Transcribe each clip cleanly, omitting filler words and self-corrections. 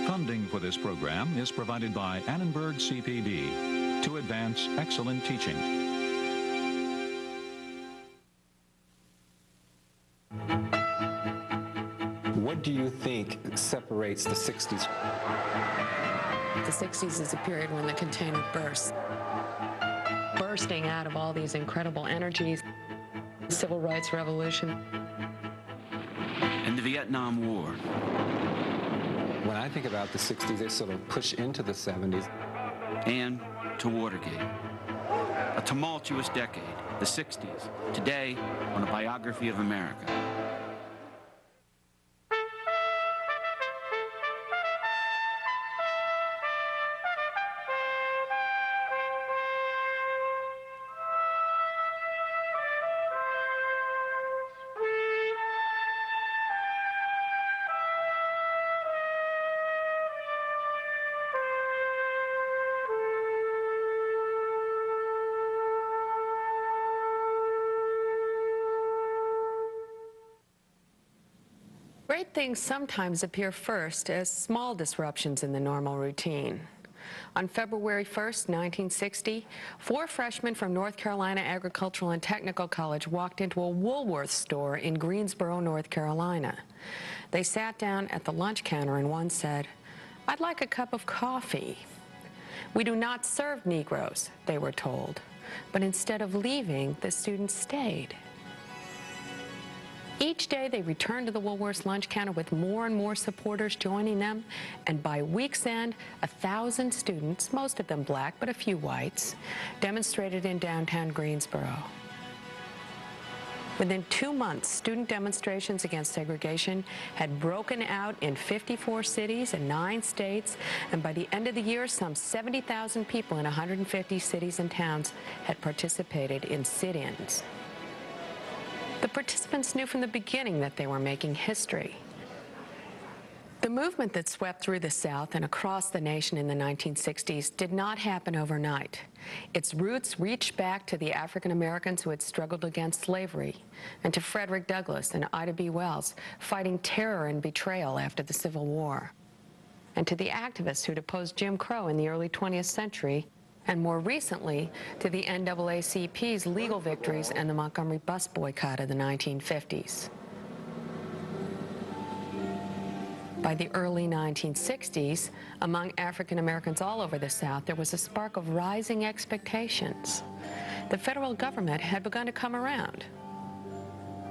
Funding for this program is provided by Annenberg CPD to advance excellent teaching. What do you think separates the 60s? The 60s is a period when the container bursts. Bursting out of all these incredible energies, civil rights revolution. And the Vietnam War. When I think about the 60s, they sort of push into the 70s. And to Watergate. A tumultuous decade, the 60s, today on a Biography of America. Great things sometimes appear first as small disruptions in the normal routine. On February 1st, 1960, 4 freshmen from North Carolina Agricultural and Technical College walked into a Woolworth store in Greensboro, North Carolina. They sat down at the lunch counter and one said, "I'd like a cup of coffee." "We do not serve Negroes," they were told. But instead of leaving, the students stayed. Each day they returned to the Woolworth's lunch counter with more and more supporters joining them, and by week's end, 1,000 students, most of them black but a few whites, demonstrated in downtown Greensboro. Within 2 months, student demonstrations against segregation had broken out in 54 cities and 9 states, and by the end of the year, some 70,000 people in 150 cities and towns had participated in sit-ins. The participants knew from the beginning that they were making history. The movement that swept through the South and across the nation in the 1960s did not happen overnight. Its roots reached back to the African Americans who had struggled against slavery, and to Frederick Douglass and Ida B. Wells fighting terror and betrayal after the Civil War, and to the activists who'd opposed Jim Crow in the early 20th century, and more recently to the NAACP's legal victories and the Montgomery bus boycott of the 1950s. By the early 1960s, among African Americans all over the South, there was a spark of rising expectations. The federal government had begun to come around.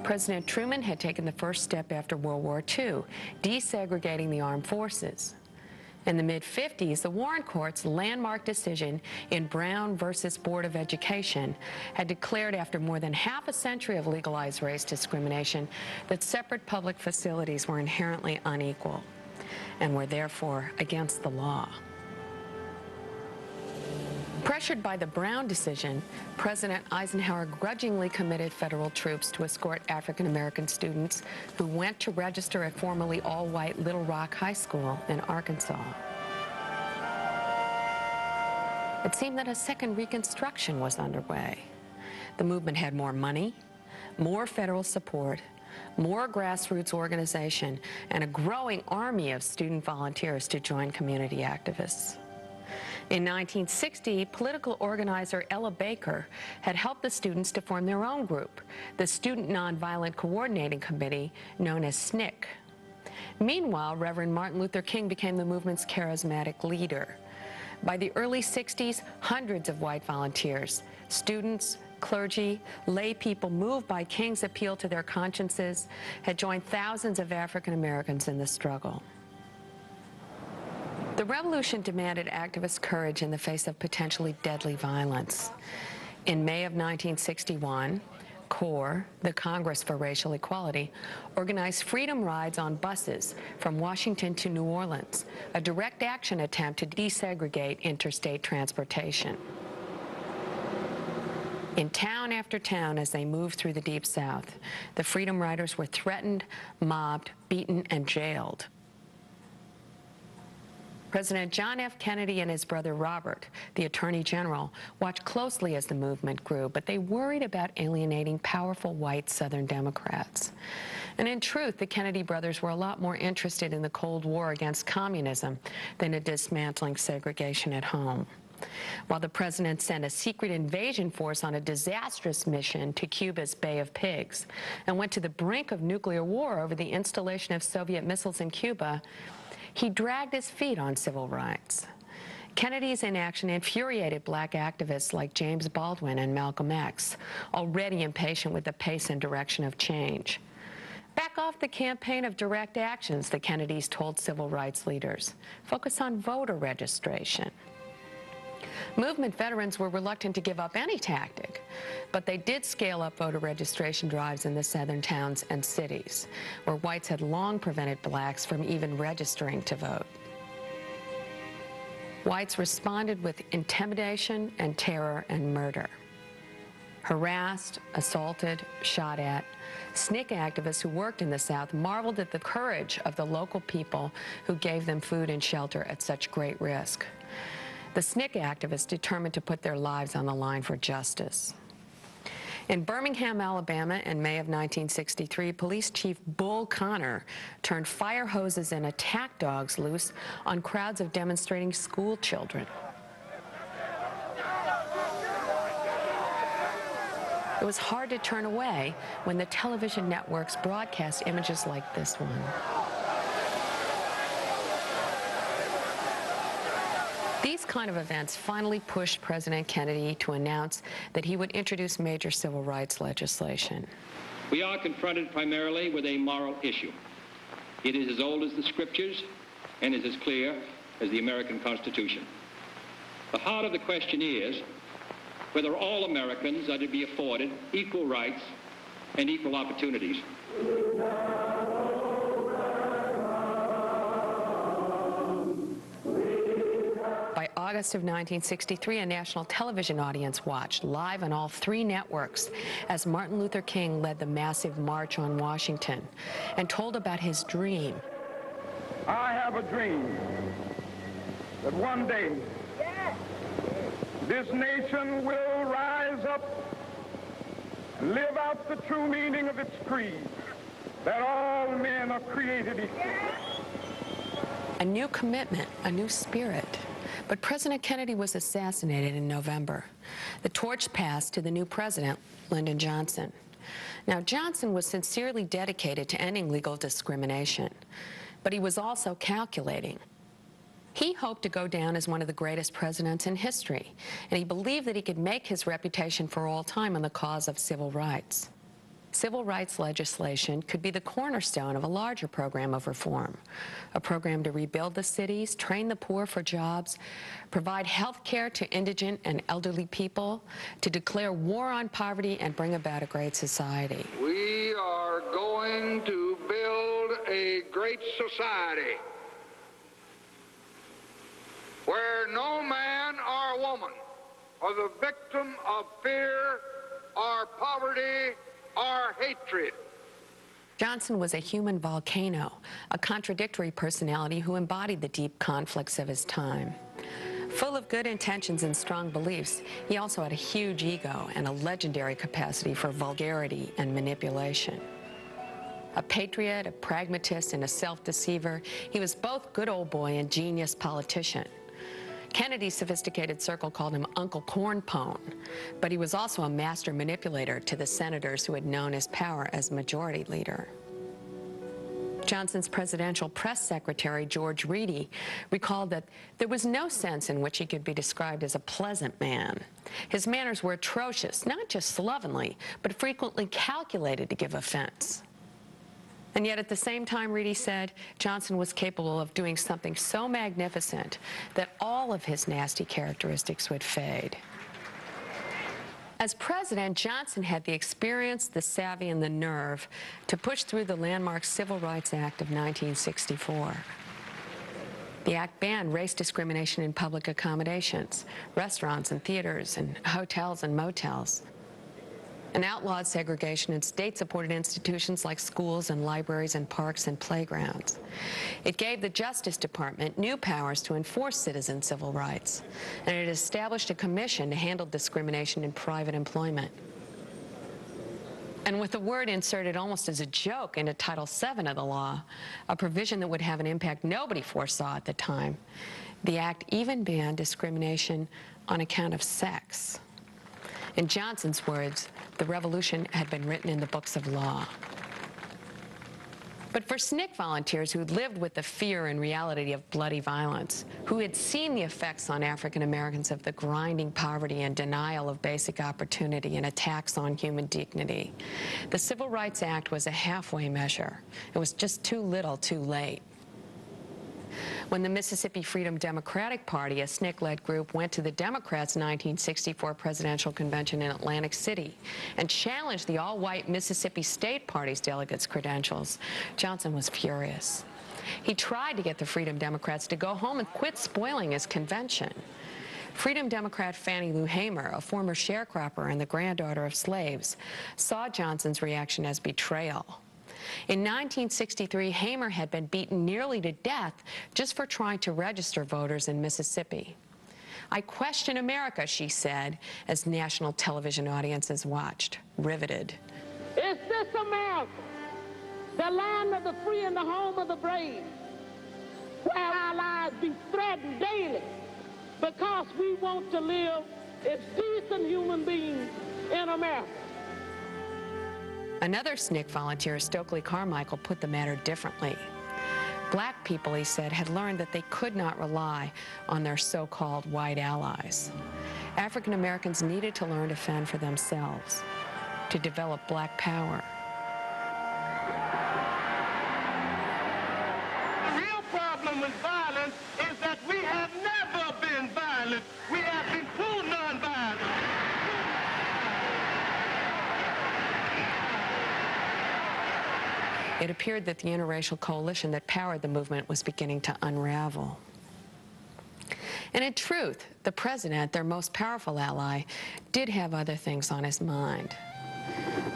President Truman had taken the first step after World War II, desegregating the armed forces. In the mid-50s, the Warren Court's landmark decision in Brown versus Board of Education had declared, after more than half a century of legalized race discrimination, that separate public facilities were inherently unequal and were therefore against the law. Pressured by the Brown decision, President Eisenhower grudgingly committed federal troops to escort African American students who went to register at formerly all-white Little Rock High School in Arkansas. It seemed that a second Reconstruction was underway. The movement had more money, more federal support, more grassroots organization, and a growing army of student volunteers to join community activists. In 1960, political organizer Ella Baker had helped the students to form their own group, the Student Nonviolent Coordinating Committee, known as SNCC. Meanwhile, Reverend Martin Luther King became the movement's charismatic leader. By the early 60s, hundreds of white volunteers, students, clergy, lay people moved by King's appeal to their consciences, had joined thousands of African Americans in the struggle. The revolution demanded activist courage in the face of potentially deadly violence. In May of 1961, CORE, the Congress for Racial Equality, organized freedom rides on buses from Washington to New Orleans, a direct action attempt to desegregate interstate transportation. In town after town, as they moved through the Deep South, the freedom riders were threatened, mobbed, beaten, and jailed. President John F. Kennedy and his brother Robert, the Attorney General, watched closely as the movement grew, but they worried about alienating powerful white Southern Democrats. And in truth, the Kennedy brothers were a lot more interested in the Cold War against communism than in dismantling segregation at home. While the president sent a secret invasion force on a disastrous mission to Cuba's Bay of Pigs and went to the brink of nuclear war over the installation of Soviet missiles in Cuba, he dragged his feet on civil rights. Kennedy's inaction infuriated black activists like James Baldwin and Malcolm X, already impatient with the pace and direction of change. Back off the campaign of direct actions, the Kennedys told civil rights leaders. Focus on voter registration. Movement veterans were reluctant to give up any tactic, but they did scale up voter registration drives in the southern towns and cities, where whites had long prevented blacks from even registering to vote. Whites responded with intimidation and terror and murder. Harassed, assaulted, shot at, SNCC activists who worked in the South marveled at the courage of the local people who gave them food and shelter at such great risk. The SNCC activists determined to put their lives on the line for justice. In Birmingham, Alabama, in May of 1963, Police Chief Bull Connor turned fire hoses and attack dogs loose on crowds of demonstrating school children. It was hard to turn away when the television networks broadcast images like this one. These kind of events finally pushed President Kennedy to announce that he would introduce major civil rights legislation. We are confronted primarily with a moral issue. It is as old as the scriptures and is as clear as the American Constitution. The heart of the question is whether all Americans are to be afforded equal rights and equal opportunities. By August of 1963, a national television audience watched live on all three networks as Martin Luther King led the massive March on Washington and told about his dream. I have a dream that one day this nation will rise up and live out the true meaning of its creed, that all men are created equal. A new commitment, a new spirit. But President Kennedy was assassinated in November. The torch passed to the new president, Lyndon Johnson. Now, Johnson was sincerely dedicated to ending legal discrimination, but he was also calculating. He hoped to go down as one of the greatest presidents in history, and he believed that he could make his reputation for all time on the cause of civil rights. Civil rights legislation could be the cornerstone of a larger program of reform, a program to rebuild the cities, train the poor for jobs, provide health care to indigent and elderly people, to declare war on poverty and bring about a great society. We are going to build a great society where no man or woman was a victim of fear or poverty or hatred. Johnson was a human volcano, a contradictory personality who embodied the deep conflicts of his time. Full of good intentions and strong beliefs, he also had a huge ego and a legendary capacity for vulgarity and manipulation. A patriot, a pragmatist, and a self-deceiver, he was both good old boy and genius politician. Kennedy's sophisticated circle called him Uncle Cornpone, but he was also a master manipulator to the senators who had known his power as majority leader. Johnson's presidential press secretary, George Reedy, recalled that there was no sense in which he could be described as a pleasant man. His manners were atrocious, not just slovenly, but frequently calculated to give offense. And yet at the same time, Reedy said, Johnson was capable of doing something so magnificent that all of his nasty characteristics would fade. As president, Johnson had the experience, the savvy, and the nerve to push through the landmark Civil Rights Act of 1964. The act banned race discrimination in public accommodations, restaurants and theaters and hotels and motels. and outlawed segregation in state-supported institutions like schools and libraries and parks and playgrounds. It gave the Justice Department new powers to enforce citizen civil rights, and it established a commission to handle discrimination in private employment. And with the word inserted almost as a joke into Title VII of the law, a provision that would have an impact nobody foresaw at the time, the act even banned discrimination on account of sex. In Johnson's words, the revolution had been written in the books of law. But for SNCC volunteers who'd lived with the fear and reality of bloody violence, who had seen the effects on African Americans of the grinding poverty and denial of basic opportunity and attacks on human dignity, the Civil Rights Act was a halfway measure. It was just too little, too late. When the Mississippi Freedom Democratic Party, a SNCC-led group, went to the Democrats' 1964 presidential convention in Atlantic City and challenged the all-white Mississippi State Party's delegates' credentials, Johnson was furious. He tried to get the Freedom Democrats to go home and quit spoiling his convention. Freedom Democrat Fannie Lou Hamer, a former sharecropper and the granddaughter of slaves, saw Johnson's reaction as betrayal. In 1963, Hamer had been beaten nearly to death just for trying to register voters in Mississippi. "I question America," she said, as national television audiences watched, riveted. Is this America, the land of the free and the home of the brave, where our lives be threatened daily because we want to live as decent human beings in America? Another SNCC volunteer, Stokely Carmichael, put the matter differently. Black people, he said, had learned that they could not rely on their so-called white allies. African Americans needed to learn to fend for themselves, to develop black power. The real problem with violence is that we have never been violent. We have been too nonviolent. It appeared that the interracial coalition that powered the movement was beginning to unravel. And in truth, the president, their most powerful ally, did have other things on his mind.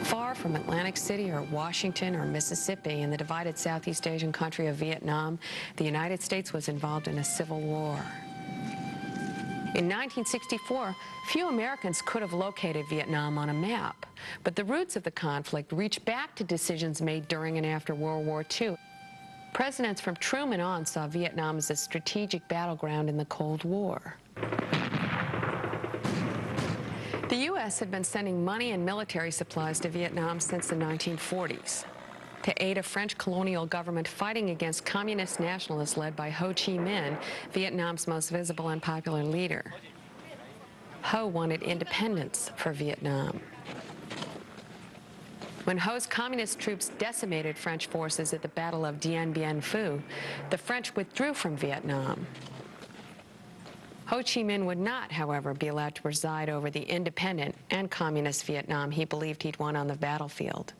Far from Atlantic City or Washington or Mississippi, in the divided Southeast Asian country of Vietnam, the United States was involved in a civil war. In 1964, few Americans could have located Vietnam on a map, but the roots of the conflict reach back to decisions made during and after World War II. Presidents from Truman on saw Vietnam as a strategic battleground in the Cold War. The U.S. had been sending money and military supplies to Vietnam since the 1940s. To aid a French colonial government fighting against communist nationalists led by Ho Chi Minh, Vietnam's most visible and popular leader. Ho wanted independence for Vietnam. When Ho's communist troops decimated French forces at the Battle of Dien Bien Phu, the French withdrew from Vietnam. Ho Chi Minh would not, however, be allowed to preside over the independent and communist Vietnam he believed he'd won on the battlefield.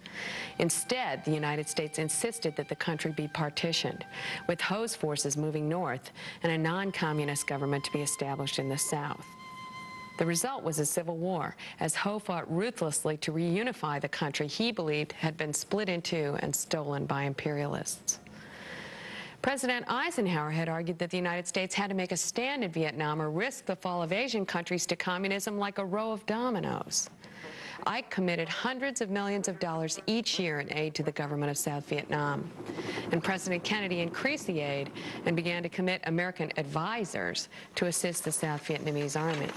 Instead, the United States insisted that the country be partitioned, with Ho's forces moving north and a non-communist government to be established in the south. The result was a civil war, as Ho fought ruthlessly to reunify the country he believed had been split into and stolen by imperialists. President Eisenhower had argued that the United States had to make a stand in Vietnam or risk the fall of Asian countries to communism like a row of dominoes. Ike committed hundreds of millions of dollars each year in aid to the government of South Vietnam. And President Kennedy increased the aid and began to commit American advisors to assist the South Vietnamese army.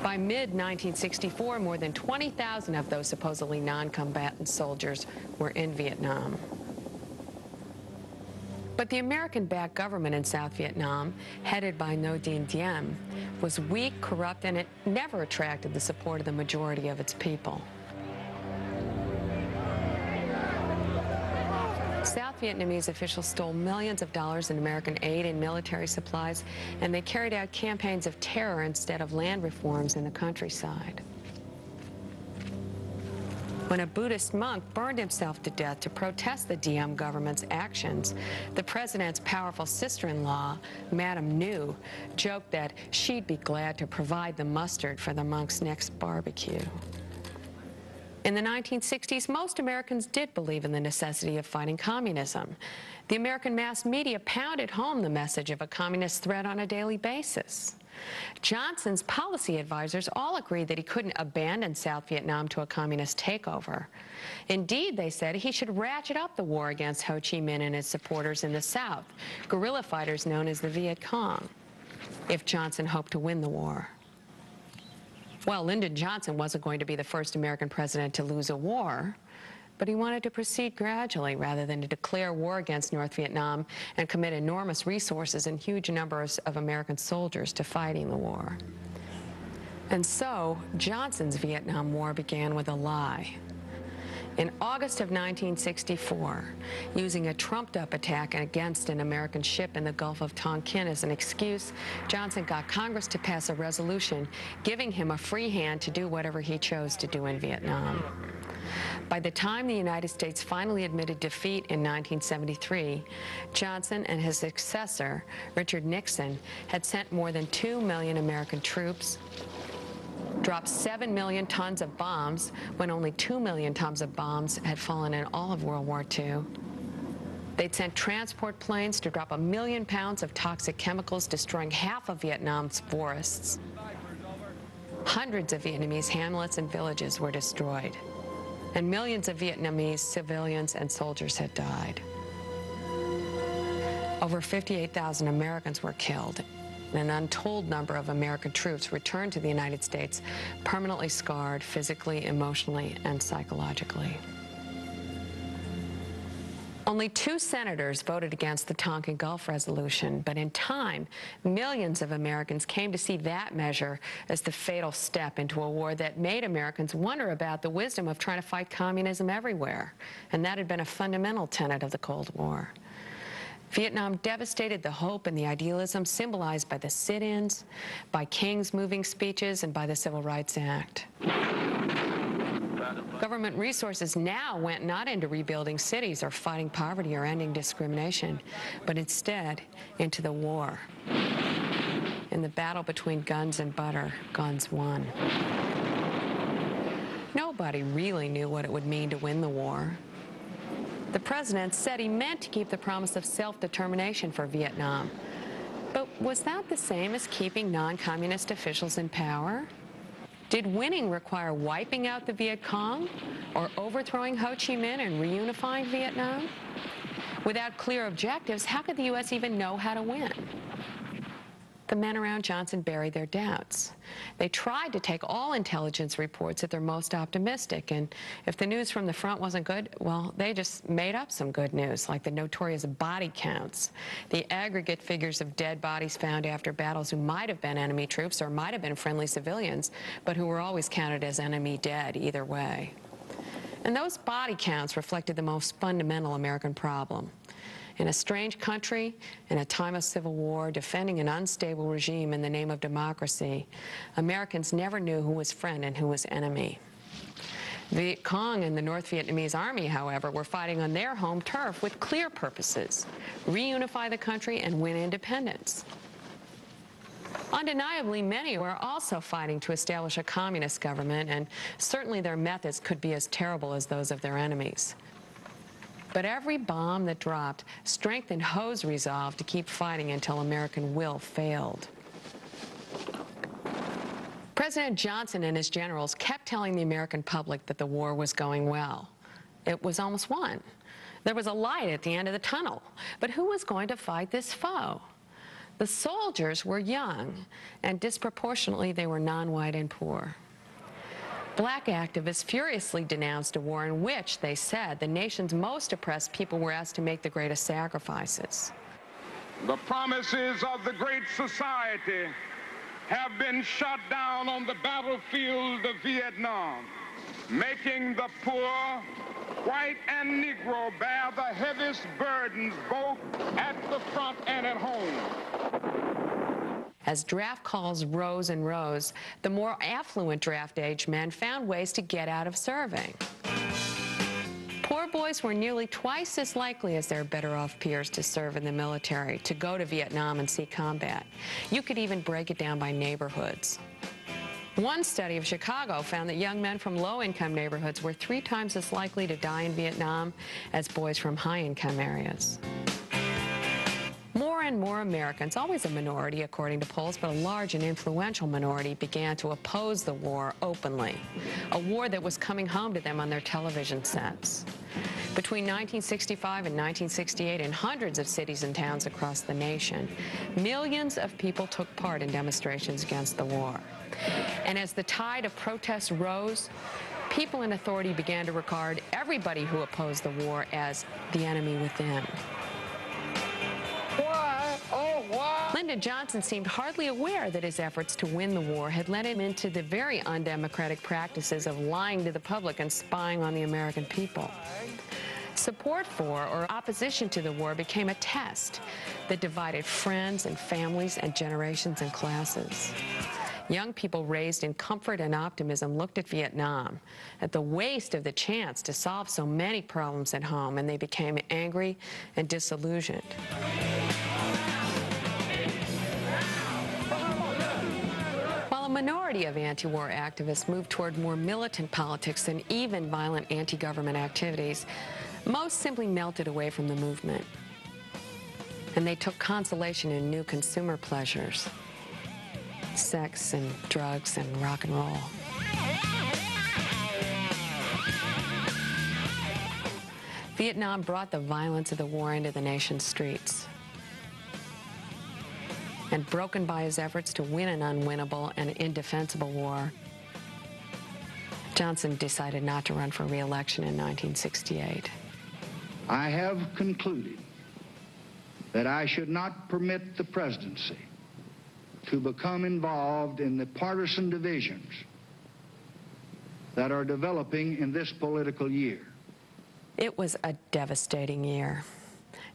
By mid-1964, more than 20,000 of those supposedly non-combatant soldiers were in Vietnam. But the American-backed government in South Vietnam, headed by Ngo Dinh Diem, was weak, corrupt, and it never attracted the support of the majority of its people. South Vietnamese officials stole millions of dollars in American aid and military supplies, and they carried out campaigns of terror instead of land reforms in the countryside. When a Buddhist monk burned himself to death to protest the Diem government's actions, the president's powerful sister-in-law, Madame New, joked that she'd be glad to provide the mustard for the monk's next barbecue. In the 1960s, most Americans did believe in the necessity of fighting communism. The American mass media pounded home the message of a communist threat on a daily basis. Johnson's policy advisors all agreed that he couldn't abandon South Vietnam to a communist takeover. Indeed, they said he should ratchet up the war against Ho Chi Minh and his supporters in the South, guerrilla fighters known as the Viet Cong, if Johnson hoped to win the war. Well, Lyndon Johnson wasn't going to be the first American president to lose a war, but he wanted to proceed gradually rather than to declare war against North Vietnam and commit enormous resources and huge numbers of American soldiers to fighting the war. And so, Johnson's Vietnam War began with a lie. In August of 1964, using a trumped-up attack against an American ship in the Gulf of Tonkin as an excuse, Johnson got Congress to pass a resolution giving him a free hand to do whatever he chose to do in Vietnam. By the time the United States finally admitted defeat in 1973, Johnson and his successor, Richard Nixon, had sent more than 2 million American troops, dropped 7 million tons of bombs when only 2 million tons of bombs had fallen in all of World War II. They'd sent transport planes to drop 1 million pounds of toxic chemicals, destroying half of Vietnam's forests. Hundreds of Vietnamese hamlets and villages were destroyed, and millions of Vietnamese civilians and soldiers had died. Over 58,000 Americans were killed, and an untold number of American troops returned to the United States permanently scarred physically, emotionally, and psychologically. Only 2 senators voted against the Tonkin Gulf Resolution, but in time, millions of Americans came to see that measure as the fatal step into a war that made Americans wonder about the wisdom of trying to fight communism everywhere, and that had been a fundamental tenet of the Cold War. Vietnam devastated the hope and the idealism symbolized by the sit-ins, by King's moving speeches, and by the Civil Rights Act. Government resources now went not into rebuilding cities or fighting poverty or ending discrimination, but instead into the war. In the battle between guns and butter, guns won. Nobody really knew what it would mean to win the war. The president said he meant to keep the promise of self-determination for Vietnam. But was that the same as keeping non-communist officials in power? Did winning require wiping out the Viet Cong or overthrowing Ho Chi Minh and reunifying Vietnam? Without clear objectives, how could the U.S. even know how to win? The men around Johnson buried their doubts. They tried to take all intelligence reports at their most optimistic, and if the news from the front wasn't good, well, they just made up some good news, like the notorious body counts, the aggregate figures of dead bodies found after battles who might have been enemy troops or might have been friendly civilians, but who were always counted as enemy dead either way. And those body counts reflected the most fundamental American problem. In a strange country, in a time of civil war, defending an unstable regime in the name of democracy, Americans never knew who was friend and who was enemy. The Viet Cong and the North Vietnamese Army, however, were fighting on their home turf with clear purposes: reunify the country and win independence. Undeniably, many were also fighting to establish a communist government, and certainly their methods could be as terrible as those of their enemies. But every bomb that dropped strengthened Ho's resolve to keep fighting until American will failed. President Johnson and his generals kept telling the American public that the war was going well. It was almost won. There was a light at the end of the tunnel. But who was going to fight this foe? The soldiers were young, and disproportionately they were non-white and poor. Black activists furiously denounced a war in which, they said, the nation's most oppressed people were asked to make the greatest sacrifices. The promises of the Great Society have been shot down on the battlefield of Vietnam, making the poor, white and Negro, bear the heaviest burdens both at the front and at home. As draft calls rose and rose, the more affluent draft-age men found ways to get out of serving. Poor boys were nearly twice as likely as their better-off peers to serve in the military, to go to Vietnam and see combat. You could even break it down by neighborhoods. One study of Chicago found that young men from low-income neighborhoods were 3 times as likely to die in Vietnam as boys from high-income areas. More and more Americans, always a minority according to polls, but a large and influential minority, began to oppose the war openly, a war that was coming home to them on their television sets. Between 1965 and 1968, in hundreds of cities and towns across the nation, millions of people took part in demonstrations against the war. And as the tide of protests rose, people in authority began to regard everybody who opposed the war as the enemy within. Why? Oh, why? Lyndon Johnson seemed hardly aware that his efforts to win the war had led him into the very undemocratic practices of lying to the public and spying on the American people. Support for or opposition to the war became a test that divided friends and families and generations and classes. Young people raised in comfort and optimism looked at Vietnam, at the waste of the chance to solve so many problems at home, and they became angry and disillusioned. While a minority of anti-war activists moved toward more militant politics and even violent anti-government activities, most simply melted away from the movement. And they took consolation in new consumer pleasures. Sex and drugs and rock and roll. Vietnam brought the violence of the war into the nation's streets. And broken by his efforts to win an unwinnable and indefensible war, Johnson decided not to run for re-election in 1968. I have concluded that I should not permit the presidency to become involved in the partisan divisions that are developing in this political year. It was a devastating year.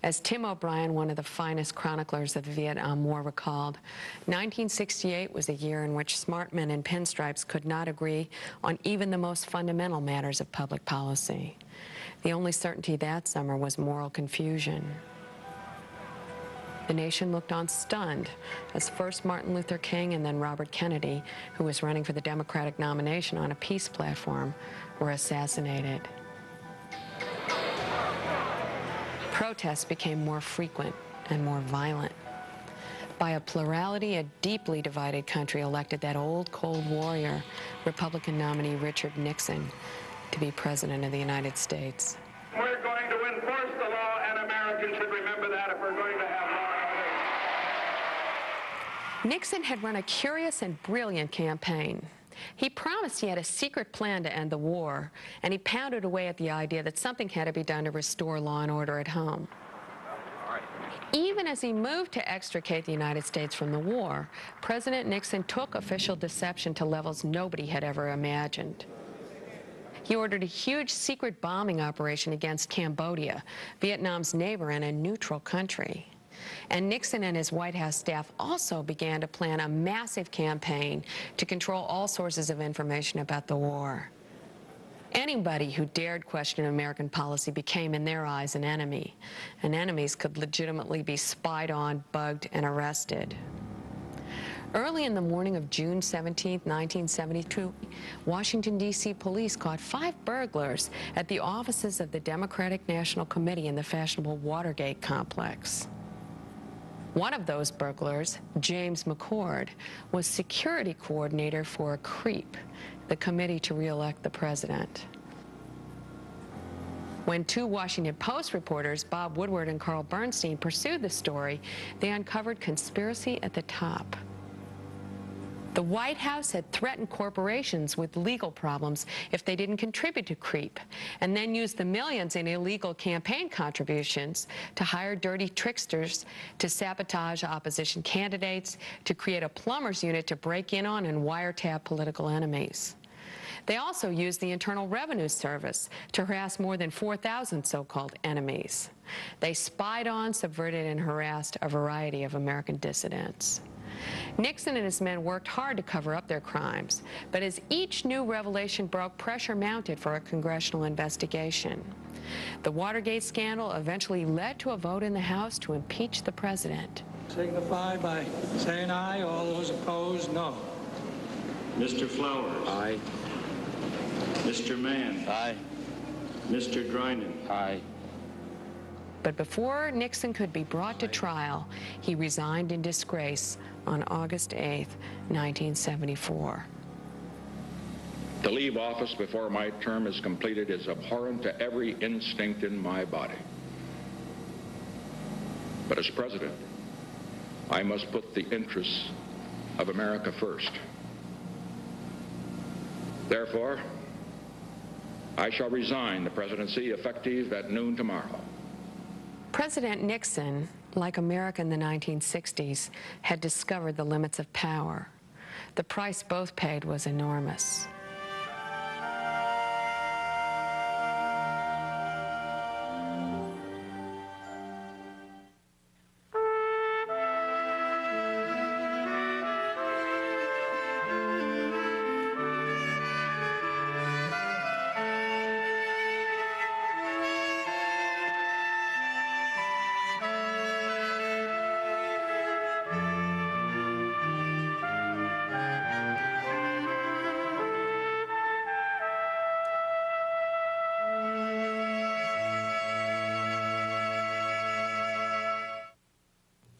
As Tim O'Brien, one of the finest chroniclers of the Vietnam War, recalled, 1968 was a year in which smart men in pinstripes could not agree on even the most fundamental matters of public policy. The only certainty that summer was moral confusion. The nation looked on stunned as first Martin Luther King and then Robert Kennedy, who was running for the Democratic nomination on a peace platform, were assassinated. Protests became more frequent and more violent. By a plurality, a deeply divided country elected that old Cold Warrior, Republican nominee Richard Nixon, to be President of the United States. We're going to enforce the law, and Americans should remember that if we're going to have law. Nixon had run a curious and brilliant campaign. He promised he had a secret plan to end the war, and he pounded away at the idea that something had to be done to restore law and order at home. Even as he moved to extricate the United States from the war, President Nixon took official deception to levels nobody had ever imagined. He ordered a huge secret bombing operation against Cambodia, Vietnam's neighbor and a neutral country. And Nixon and his White House staff also began to plan a massive campaign to control all sources of information about the war. Anybody who dared question American policy became, in their eyes, an enemy, and enemies could legitimately be spied on, bugged, and arrested. Early in the morning of June 17, 1972, Washington, D.C. police caught 5 burglars at the offices of the Democratic National Committee in the fashionable Watergate complex. One of those burglars, James McCord, was security coordinator for CREEP, the Committee to Re-elect the President. When 2 Washington Post reporters, Bob Woodward and Carl Bernstein, pursued the story, they uncovered conspiracy at the top. The White House had threatened corporations with legal problems if they didn't contribute to CREEP, and then used the millions in illegal campaign contributions to hire dirty tricksters to sabotage opposition candidates, to create a plumber's unit to break in on and wiretap political enemies. They also used the Internal Revenue Service to harass more than 4,000 so-called enemies. They spied on, subverted, and harassed a variety of American dissidents. Nixon and his men worked hard to cover up their crimes, but as each new revelation broke, pressure mounted for a congressional investigation. The Watergate scandal eventually led to a vote in the House to impeach the president. Signify by saying aye. All those opposed, no. Mr. Flowers. Aye. Mr. Mann. Aye. Mr. Drinan. Aye. But before Nixon could be brought to trial, he resigned in disgrace on August 8, 1974. To leave office before my term is completed is abhorrent to every instinct in my body. But as president, I must put the interests of America first. Therefore, I shall resign the presidency effective at noon tomorrow. President Nixon, like America in the 1960s, had discovered the limits of power. The price both paid was enormous.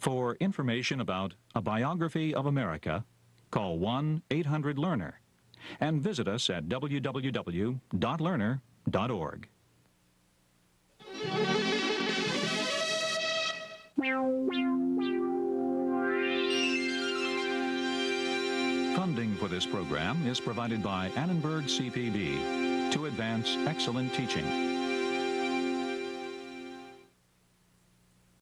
For information about A Biography of America, call 1-800-LEARNER and visit us at www.learner.org. Funding for this program is provided by Annenberg CPD to advance excellent teaching.